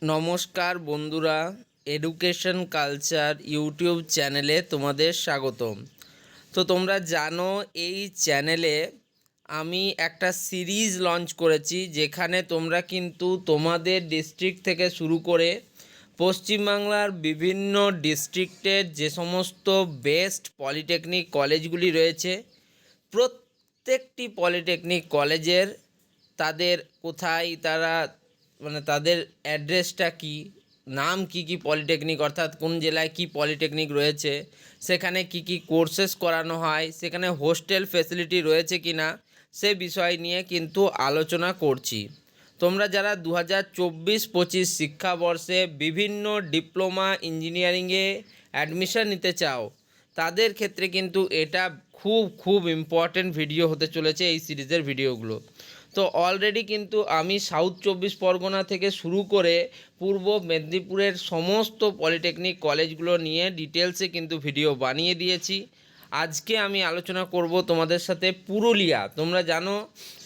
নমস্কার বন্ধুরা, education culture YouTube চ্যানেলে তোমাদের স্বাগতম। তো তোমরা জানো এই চ্যানেলে আমি একটা সিরিজ লঞ্চ করেছি, যেখানে তোমরা কিন্তু তোমাদের ডিস্ট্রিক্ট থেকে শুরু করে পশ্চিমবাংলার বিভিন্ন ডিস্ট্রিক্টের যে সমস্ত বেস্ট পলিটেকনিক কলেজগুলি রয়েছে, প্রত্যেকটি পলিটেকনিক কলেজের তাদের কোথায় তারা তাদের অ্যাড্রেসটা কি, নাম কি কি পলিটেকনিক, অর্থাৎ কোন জেলায় কি পলিটেকনিক রয়েছে, সেখানে কি কি কোর্সেস করানো হয়, সেখানে হোস্টেল ফেসিলিটি রয়েছে কি না, সে বিষয় নিয়ে কিন্তু আলোচনা করছি। তোমরা যারা 2024-25 শিক্ষাবর্ষে বিভিন্ন ডিপ্লোমা ইঞ্জিনিয়ারিংয়ে অ্যাডমিশন নিতে চাও, তাদের ক্ষেত্রে কিন্তু এটা খুব ইম্পর্টেন্ট ভিডিও হতে চলেছে এই সিরিজের ভিডিওগুলো। তো অলরেডি কিন্তু আমি সাউথ 24 পরগনা থেকে শুরু করে পূর্ব মেদিনীপুরের সমস্ত পলিটেকনিক কলেজগুলো নিয়ে ডিটেলসে কিন্তু ভিডিও বানিয়ে দিয়েছি। আজকে আমি আলোচনা করব তোমাদের সাথে পুরুলিয়া। তোমরা জানো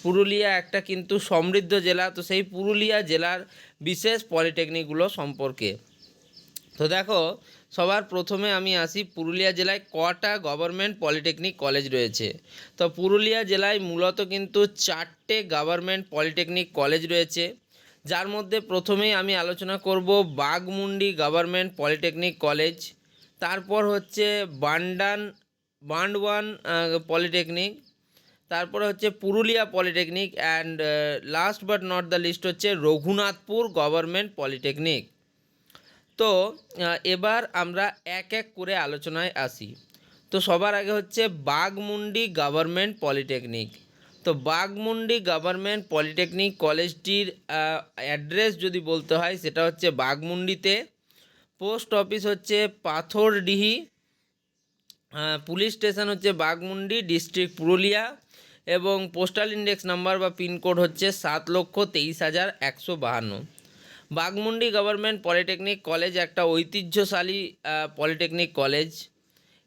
পুরুলিয়া একটা কিন্তু সমৃদ্ধ জেলা, তো সেই পুরুলিয়া জেলার বিশেষ পলিটেকনিকগুলো সম্পর্কে। তো দেখো, সবার প্রথমে আমি আসি পুরুলিয়া জেলায় কটা গভর্নমেন্ট পলিটেকনিক কলেজ রয়েছে। তো পুরুলিয়া জেলায় মূলত কিন্তু 4টে গভর্নমেন্ট পলিটেকনিক কলেজ রয়েছে, যার মধ্যে প্রথমেই আমি আলোচনা করব বাঘমুন্ডি গভর্নমেন্ট পলিটেকনিক কলেজ, তারপর হচ্ছে বান্ডওয়ান পলিটেকনিক, তারপরে হচ্ছে Purulia polytechnic, and last but not the least হচ্ছে রঘুনাথপুর গভর্নমেন্ট পলিটেকনিক। তো এবার আমরা এক এক করে আলোচনায় আসি। তো সবার আগে হচ্ছে বাঘমুন্ডি গভর্নমেন্ট পলিটেকনিক। তো বাঘমুন্ডি গভর্নমেন্ট পলিটেকনিক কলেজটির অ্যাড্রেস যদি বলতে হয়, সেটা হচ্ছে বাঘমুন্ডিতে। পোস্ট অফিস হচ্ছে পাথরডিহি, পুলিশ স্টেশন হচ্ছে বাঘমুন্ডি, ডিস্ট্রিক্ট পুরুলিয়া, এবং পোস্টাল ইন্ডেক্স নাম্বার বা পিনকোড হচ্ছে 7,23,152। বাঘমুন্ডি গভর্নমেন্ট পলিটেকনিক কলেজ একটা ঐতিহ্যশালী পলিটেকনিক কলেজ।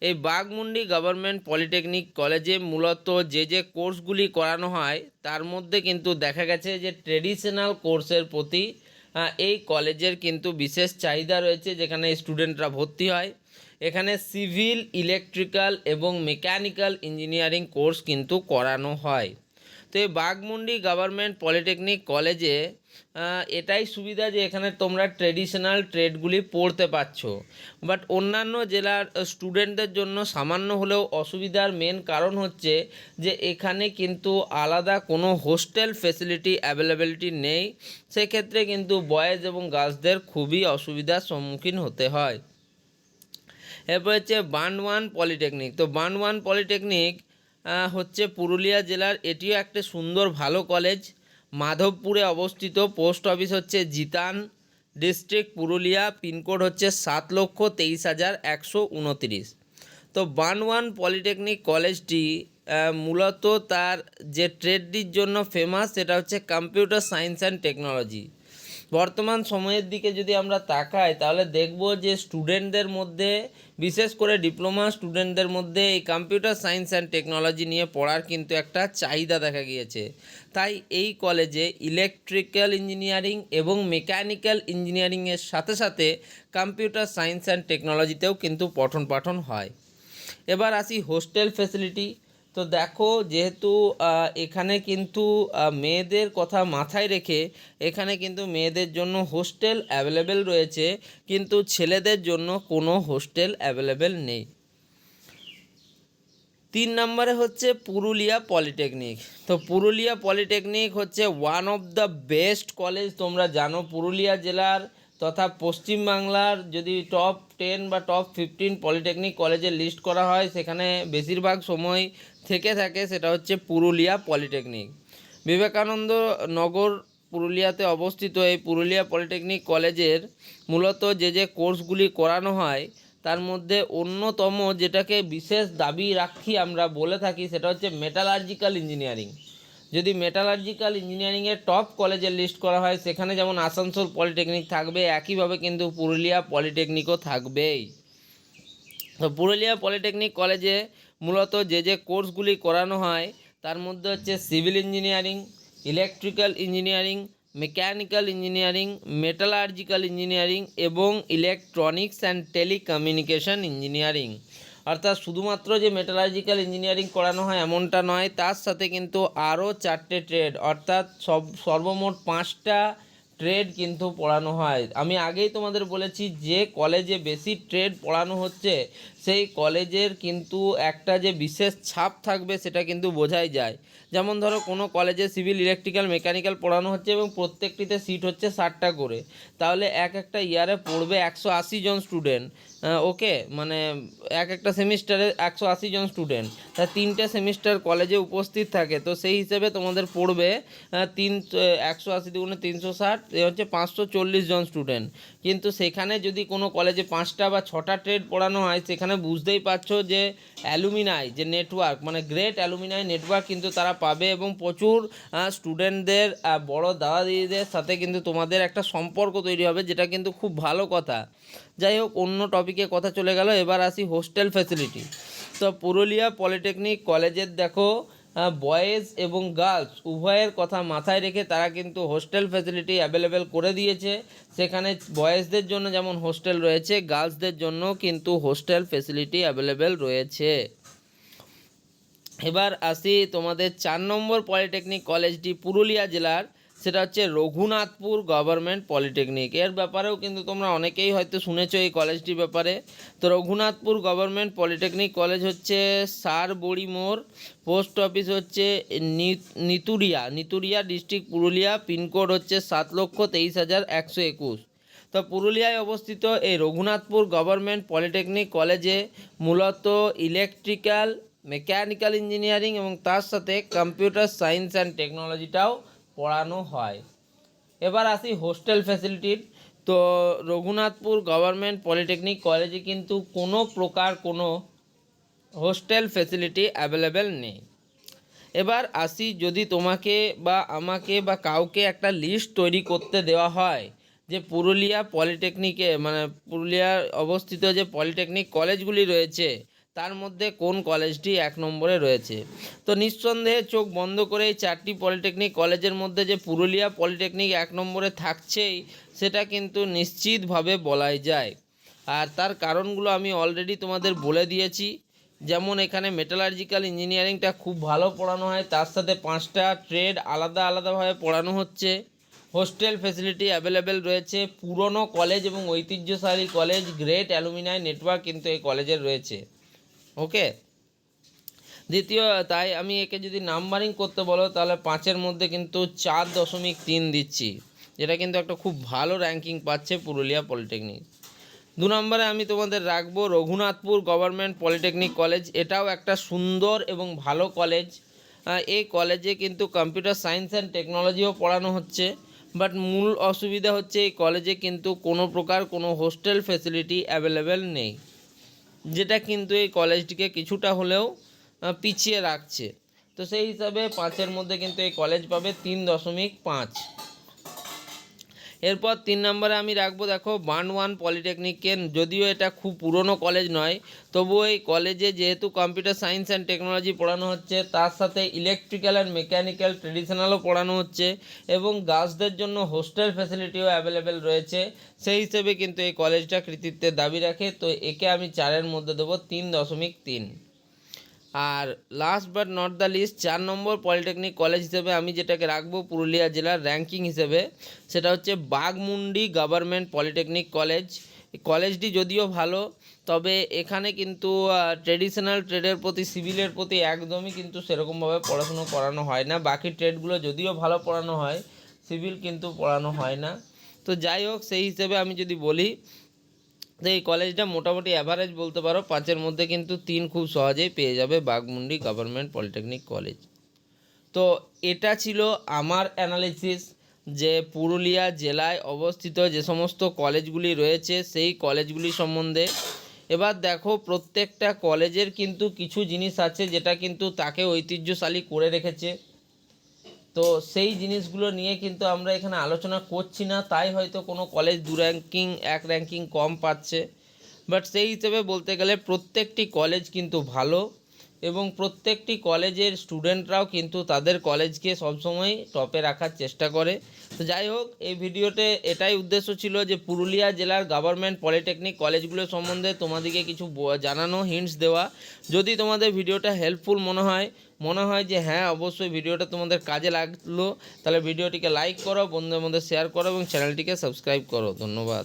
এই বাঘমুন্ডি গভর্নমেন্ট পলিটেকনিক কলেজে মূলত যে কোর্সগুলি করানো হয়, তার মধ্যে কিন্তু দেখা গেছে যে ট্রেডিশনাল কোর্সের প্রতি এই কলেজের কিন্তু বিশেষ চাহিদা রয়েছে, যেখানে স্টুডেন্টরা ভর্তি হয়। এখানে সিভিল, ইলেকট্রিক্যাল এবং মেকানিক্যাল ইঞ্জিনিয়ারিং কোর্স কিন্তু করানো হয়। তো এই বাঘমুন্ডি গভর্নমেন্ট পলিটেকনিক কলেজে এটাই সুবিধা যে এখানে তোমরা ট্রেডিশনাল ট্রেডগুলি পড়তে পারছো। বাট অন্যান্য জেলার স্টুডেন্টদের জন্য সামান্য হলেও অসুবিধার মেন কারণ হচ্ছে যে এখানে কিন্তু আলাদা কোনো হোস্টেল ফেসিলিটি অ্যাভেলেবিলিটি নেই। সেক্ষেত্রে কিন্তু বয়েজ এবং গার্লসদের খুবই অসুবিধার সম্মুখীন হতে হয়। এরপর হচ্ছে বান্ডওয়ান পলিটেকনিক। তো বান্ডওয়ান পলিটেকনিক হচ্ছে পুরুলিয়া জেলার, এটিও একটা সুন্দর ভালো কলেজ, মাধবপুরে অবস্থিত। পোস্ট অফিস হচ্ছে জিতান, ডিস্ট্রিক্ট পুরুলিয়া, পিনকোড হচ্ছে 7,23,129। তো বান্ডওয়ান পলিটেকনিক কলেজটি মূলত তার যে ট্রেডটির জন্য ফেমাস, সেটা হচ্ছে কম্পিউটার সায়েন্স অ্যান্ড টেকনোলজি। বর্তমান সময়ের দিকে যদি আমরা তাকাই, তাহলে দেখব যে স্টুডেন্টদের মধ্যে, বিশেষ করে ডিপ্লোমা স্টুডেন্টদের মধ্যে এই কম্পিউটার সায়েন্স অ্যান্ড টেকনোলজি নিয়ে পড়ার কিন্তু একটা চাহিদা দেখা গিয়েছে। তাই এই কলেজে ইলেকট্রিক্যাল ইঞ্জিনিয়ারিং এবং মেকানিক্যাল ইঞ্জিনিয়ারিংয়ের সাথে সাথে কম্পিউটার সায়েন্স অ্যান্ড টেকনোলজিতেও কিন্তু পঠন পাঠন হয়। এবার আসি হোস্টেল ফেসিলিটি। তো দেখো, যেহেতু এখানে কিন্তু মেয়েদের কথা মাথায় রেখে এখানে কিন্তু মেয়েদের জন্য হোস্টেল অ্যাভেলেবেল রয়েছে, কিন্তু ছেলেদের জন্য কোনো হোস্টেল অ্যাভেলেবেল নেই। 3 নম্বরে হচ্ছে পুরুলিয়া পলিটেকনিক। তো পুরুলিয়া পলিটেকনিক হচ্ছে one of the best college. তোমরা জানো পুরুলিয়া জেলার তথা পশ্চিমবাংলার যদি টপ 10 বা টপ 15 পলিটেকনিক কলেজের লিস্ট করা হয়, সেখানে বেশিরভাগ সময় থেকে থাকে সেটা হচ্ছে পুরুলিয়া পলিটেকনিক। বিবেকানন্দ নগর পুরুলিয়াতে অবস্থিত এই পুরুলিয়া পলিটেকনিক কলেজের মূলত যে কোর্সগুলি করানো হয়, তার মধ্যে অন্যতম যেটাকে বিশেষ দাবি রাখি আমরা বলে থাকি, সেটা হচ্ছে মেটালার্জিক্যাল ইঞ্জিনিয়ারিং। যদি মেটালার্জিক্যাল ইঞ্জিনিয়ারিংয়ের টপ কলেজের লিস্ট করা হয়, সেখানে যেমন আসানসোল পলিটেকনিক থাকবে, একইভাবে কিন্তু পুরুলিয়া পলিটেকনিকও থাকবেই। তো পুরুলিয়া পলিটেকনিক কলেজে মূলত যে কোর্সগুলি করানো হয়, তার মধ্যে হচ্ছে civil engineering, electrical engineering, mechanical engineering, metallurgical engineering এবং ইলেকট্রনিক্স অ্যান্ড টেলিকমিউনিকেশন ইঞ্জিনিয়ারিং। অর্থাৎ শুধুমাত্র যে মেটালার্জিক্যাল ইঞ্জিনিয়ারিং করানো হয় এমনটা নয়, তার সাথে কিন্তু আরও 4টে ট্রেড অর্থাৎ সর্বমোট 5টা ট্রেড কিন্তু পড়ানো হয়। আমি আগেই তোমাদের বলেছি যে কলেজে বেশি ট্রেড পড়ানো হচ্ছে সেই কলেজের কিন্তু একটা যে বিশেষ ছাপ থাকবে সেটা কিন্তু বোঝাই যায়। যেমন ধরো কোনো কলেজে সিভিল, ইলেকট্রিক্যাল, মেকানিক্যাল পড়ানো হচ্ছে এবং প্রত্যেকটিতে সিট হচ্ছে 60টা করে, তাহলে একটা ইয়ারে পড়বে 180 জন স্টুডেন্ট। ওকে, মানে একটা সেমিস্টারে 180 জন স্টুডেন্ট, তা 3টে সেমিস্টার কলেজে উপস্থিত থাকে, তো সেই হিসেবে তোমাদের পড়বে 180 দুগুণে 360, হচ্ছে 540 জন স্টুডেন্ট। কিন্তু সেখানে যদি কোনো কলেজে 5টা বা 6টা ট্রেড পড়ানো হয়, সেখানে বুঝতেই পারছো যে অ্যালুমিনাই যে নেটওয়ার্ক, মানে গ্রেট অ্যালুমিনাই নেটওয়ার্ক কিন্তু তারা পাবে এবং প্রচুর স্টুডেন্টদের, বড় দাদা দিদিদের সাথে কিন্তু তোমাদের একটা সম্পর্ক তৈরি হবে, যেটা কিন্তু খুব ভালো কথা। যাই হোক, অন্য টপিকে কথা চলে গেল, এবার আসি হোস্টেল ফ্যাসিলিটি। তো পুরুলিয়া পলিটেকনিক কলেজের দেখো বয়েজ এবং গার্লস উভয়ের কথা মাথায় রেখে তারা কিন্তু হোস্টেল ফ্যাসিলিটি অ্যাভেলেবেল করে দিয়েছে। সেখানে বয়েজদের জন্য যেমন হোস্টেল রয়েছে, গার্লসদের জন্য কিন্তু হোস্টেল ফ্যাসিলিটি অ্যাভেলেবেল রয়েছে। এবার আসি তোমাদের 4 নম্বর পলিটেকনিক কলেজটি পুরুলিয়া জেলার, সেটা হচ্ছে রঘুনাথপুর গভর্নমেন্ট পলিটেকনিক। এর ব্যাপারেও কিন্তু তোমরা অনেকেই হয়তো শুনেছো এই কলেজটির ব্যাপারে। তো রঘুনাথপুর গভর্নমেন্ট পলিটেকনিক কলেজ হচ্ছে সারবড়ি মোড়, পোস্ট অফিস হচ্ছে নিতুরিয়া ডিস্ট্রিক্ট পুরুলিয়া, পিনকোড হচ্ছে 7,23,121। তো পুরুলিয়ায় অবস্থিত এই রঘুনাথপুর গভর্নমেন্ট পলিটেকনিক কলেজে মূলত ইলেকট্রিক্যাল, মেকানিক্যাল ইঞ্জিনিয়ারিং এবং তার সাথে কম্পিউটার সায়েন্স অ্যান্ড টেকনোলজিটাও পড়ানো হয়। এবার আসি হোস্টেল ফ্যাসিলিটির। তো রঘুনাথপুর গভর্নমেন্ট পলিটেকনিক কলেজে কিন্তু কোনো প্রকার কোনো হোস্টেল ফ্যাসিলিটি অ্যাভেলেবেল নেই। এবার আসি, যদি তোমাকে বা আমাকে বা কাউকে একটা লিস্ট তৈরি করতে দেওয়া হয় যে পুরুলিয়া পলিটেকনিকে, মানে পুরুলিয়ার অবস্থিত যে পলিটেকনিক কলেজগুলি রয়েছে তার মধ্যে কোন কলেজটি 1 নম্বরে রয়েছে, তো নিঃসন্দেহে চোখ বন্ধ করে এই 4টি পলিটেকনিক কলেজের মধ্যে যে পুরুলিয়া পলিটেকনিক 1 নম্বরে থাকছেই সেটা কিন্তু নিশ্চিতভাবে বলাই যায়। আর তার কারণগুলো আমি অলরেডি তোমাদের বলে দিয়েছি। যেমন এখানে মেটালার্জিক্যাল ইঞ্জিনিয়ারিংটা খুব ভালো পড়ানো হয়, তার সাথে 5টা ট্রেড আলাদাভাবে পড়ানো হচ্ছে। হোস্টেল ফ্যাসিলিটি অ্যাভেলেবেল রয়েছে। পুরনো কলেজ এবং ঐতিহ্যশালী কলেজ, গ্রেট অ্যালুমিনাই নেটওয়ার্ক কিন্তু এই কলেজের রয়েছে। ওকে, দ্বিতীয়, তাই আমি একে যদি নাম্বারিং করতে বলো তাহলে 5-এর মধ্যে কিন্তু 4.3 দিচ্ছি, যেটা কিন্তু একটা খুব ভালো র্যাঙ্কিং পাচ্ছে পুরুলিয়া পলিটেকনিক। 2 নম্বরে আমি তোমাদের রাখবো রঘুনাথপুর গভর্নমেন্ট পলিটেকনিক কলেজ। এটাও একটা সুন্দর এবং ভালো কলেজ। এই কলেজে কিন্তু কম্পিউটার সায়েন্স অ্যান্ড টেকনোলজিও পড়ানো হচ্ছে, বাট মূল অসুবিধা হচ্ছে এই কলেজে কিন্তু কোনো প্রকার কোনো হোস্টেল ফ্যাসিলিটি অ্যাভেলেবেল নেই, যেটা কিন্তু এই কলেজটিকে কিছুটা হলেও পিছিয়ে রাখছে। তো সেই হিসাবে 5-এর মধ্যে কিন্তু এই কলেজ পাবে 3.5। এরপর 3 নম্বরে আমি রাখবো দেখো বানওয়ান পলিটেকনিককে। যদিও এটা খুব পুরনো কলেজ নয়, তবুও এই কলেজে যেহেতু কম্পিউটার সায়েন্স অ্যান্ড টেকনোলজি পড়ানো হচ্ছে, তার সাথে ইলেকট্রিক্যাল অ্যান্ড মেকানিক্যাল ট্রেডিশনালও পড়ানো হচ্ছে এবং গার্লসদের জন্য হোস্টেল ফ্যাসিলিটিও অ্যাভেলেবেল রয়েছে, সেই হিসেবে কিন্তু এই কলেজটা কৃতিত্বের দাবি রাখে। তো একে আমি 4-এর মধ্যে দেবো 3.3। আর last but not the least, 4 নম্বর পলিটেকনিক কলেজ হিসেবে আমি যেটাকে রাখবো পুরুলিয়া জেলার র্যাঙ্কিং হিসেবে, সেটা হচ্ছে বাঘমুন্ডি গভর্নমেন্ট পলিটেকনিক কলেজ। কলেজটি যদিও ভালো, তবে এখানে কিন্তু ট্রেডিশনাল ট্রেডের প্রতি, সিভিলের প্রতি একদমই কিন্তু সেরকমভাবে পড়াশুনো করানো হয় না। বাকি ট্রেডগুলো যদিও ভালো পড়ানো হয়, সিভিল কিন্তু পড়ানো হয় না। তো যাই হোক, সেই হিসেবে আমি যদি বলি তো এই কলেজটা মোটামুটি অ্যাভারেজ বলতে পারো, 5-এর মধ্যে কিন্তু 3 খুব সহজেই পেয়ে যাবে বাঘমুন্ডি গভর্নমেন্ট পলিটেকনিক কলেজ। তো এটা ছিল আমার অ্যানালিসিস যে পুরুলিয়া জেলায় অবস্থিত যে সমস্ত কলেজগুলি রয়েছে সেই কলেজগুলি সম্বন্ধে। এবার দেখো, প্রত্যেকটা কলেজের কিন্তু কিছু জিনিস আছে যেটা কিন্তু তাকে ঐতিহ্যশালী করে রেখেছে। তো সেই জিনিসগুলো নিয়ে কিন্তু আমরা এখানে আলোচনা করছি না, তাই হয়তো কোনো কলেজ 2 র্যাঙ্কিং 1 র্যাঙ্কিং কম পাচ্ছে, বাট সেই হিসেবে বলতে গেলে প্রত্যেকটি কলেজ কিন্তু ভালো এবং প্রত্যেকটি কলেজের স্টুডেন্টরাও কিন্তু তাদের কলেজকে সবসময় টপে রাখার চেষ্টা করে। তো যাই হোক, এই ভিডিওতে এটাই উদ্দেশ্য ছিল যে পুরুলিয়া জেলার গভর্নমেন্ট পলিটেকনিক কলেজগুলো সম্বন্ধে তোমাদেরকে কিছু জানানো, হিন্টস দেওয়া। যদি তোমাদের ভিডিওটা হেল্পফুল মনে হয় যে হ্যাঁ অবশ্যই ভিডিওটা তোমাদের কাজে লাগলো, তাহলে ভিডিওটিকে লাইক করো, বন্ধুদের মধ্যে শেয়ার করো এবং চ্যানেলটিকে সাবস্ক্রাইব করো। ধন্যবাদ।